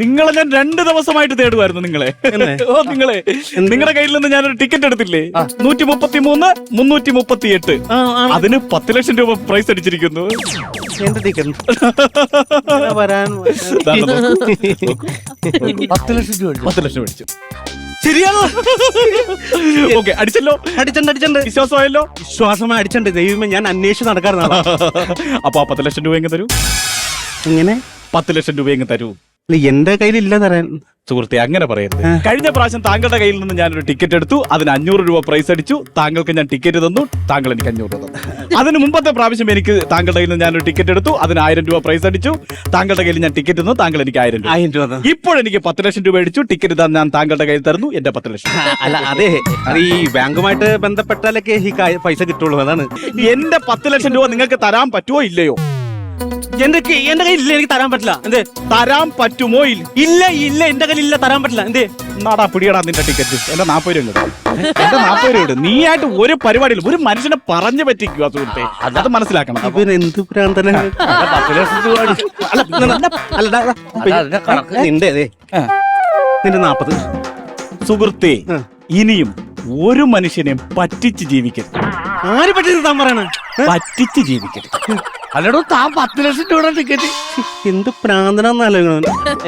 നിങ്ങളെ ഞാൻ 2 ദിവസമായിട്ട് തേടുമായിരുന്നു നിങ്ങളെ. നിങ്ങളുടെ കയ്യിൽ നിന്ന് ഞാനൊരു ടിക്കറ്റ് എടുത്തില്ലേ, 133, 338. അതിന് 10 ലക്ഷം രൂപ പ്രൈസ് അടിച്ചിരിക്കുന്നു. എന്റെ ടിക്കറ്റ് വരാൻ 10 ലക്ഷം രൂപ 10 ലക്ഷം അടിച്ചു. ശരിയാണോ? ഓക്കെ, അടിച്ചല്ലോ. അടിച്ചണ്ട് വിശ്വാസമായല്ലോ. വിശ്വാസമായി അടിച്ചണ്ട്. ദൈവമേ, ഞാൻ അന്വേഷിച്ച് നടക്കാറുണ്ട്. അപ്പൊ ആ 10 ലക്ഷം രൂപ എങ്ങ് തരൂ. എങ്ങനെ 10 ലക്ഷം രൂപ എങ്ങ് തരൂ. എന്റെ കയ്യിലില്ല തരാൻ. സുഹൃത്തെ, അങ്ങനെ പറയരുത്. കഴിഞ്ഞ പ്രാവശ്യം താങ്കളുടെ കയ്യിൽ നിന്ന് ഞാനൊരു ടിക്കറ്റ് എടുത്തു, അതിന് 500 രൂപ പ്രൈസ് അടിച്ചു. താങ്കൾക്ക് ഞാൻ ടിക്കറ്റ് തന്നു, താങ്കൾ എനിക്ക് 500 രൂപ തന്നു. അതിന് മുമ്പത്തെ പ്രാവശ്യം എനിക്ക് താങ്കളുടെ കയ്യിൽ നിന്ന് ഞാനൊരു ടിക്കറ്റ് എടുത്തു, അതിന് 1000 രൂപ പ്രൈസ് അടിച്ചു. താങ്കളുടെ കയ്യിൽ ഞാൻ ടിക്കറ്റ് തന്നു, താങ്കൾ എനിക്ക് 1000 രൂപ. ഇപ്പോഴെനിക്ക് 10 ലക്ഷം രൂപ അടിച്ചു. ടിക്കറ്റ് ഞാൻ താങ്കളുടെ കയ്യിൽ തരുന്നു, എന്റെ 10 ലക്ഷം. അല്ല, അതെ, അത് ഈ ബാങ്കുമായിട്ട് ബന്ധപ്പെട്ടാലൊക്കെ ഈ പൈസ കിട്ടുള്ളൂ. അതാണ്. എന്റെ 10 ലക്ഷം രൂപ നിങ്ങൾക്ക് തരാൻ പറ്റുമോ ഇല്ലയോ? എന്റെ കയ്യിൽ ഇല്ല, എനിക്ക് തരാൻ പറ്റില്ല. എന്തേ? തരാൻ പറ്റുമോ? ഇല്ല, എന്റെ കയ്യിൽ ഇല്ല, തരാൻ പറ്റില്ല. എന്തേ? നാടാ, പിടിയടാ നിന്റെ ടിക്കറ്റ്. എന്റെ 40 രൂപ ഇങ്ങട്. എന്റെ 40 രൂപ ഇട്. നീയായിട്ട് ഒരു പരിപാടിയിൽ ഒരു മനുഷ്യനെ പറഞ്ഞു പറ്റിക്കുക സുഹൃത്തെ, അത് മനസ്സിലാക്കണം. എന്ത് പ്രാന്തനാണ്. 10 ലക്ഷം രൂപ അടിച്ചു. നിന്റെ 40. സുഹൃത്തെ, ഇനിയും ഒരു മനുഷ്യനെയും പറ്റിച്ച് ജീവിക്കരുത്. ആര് പറ്റി താൻ പറയണ? പറ്റിച്ച് ജീവിക്കരുത്. അല്ലടോ, താൻ 10 ലക്ഷം രൂപ ടിക്കറ്റ് എന്ത് പ്രാന്തനാന്നാലോചന.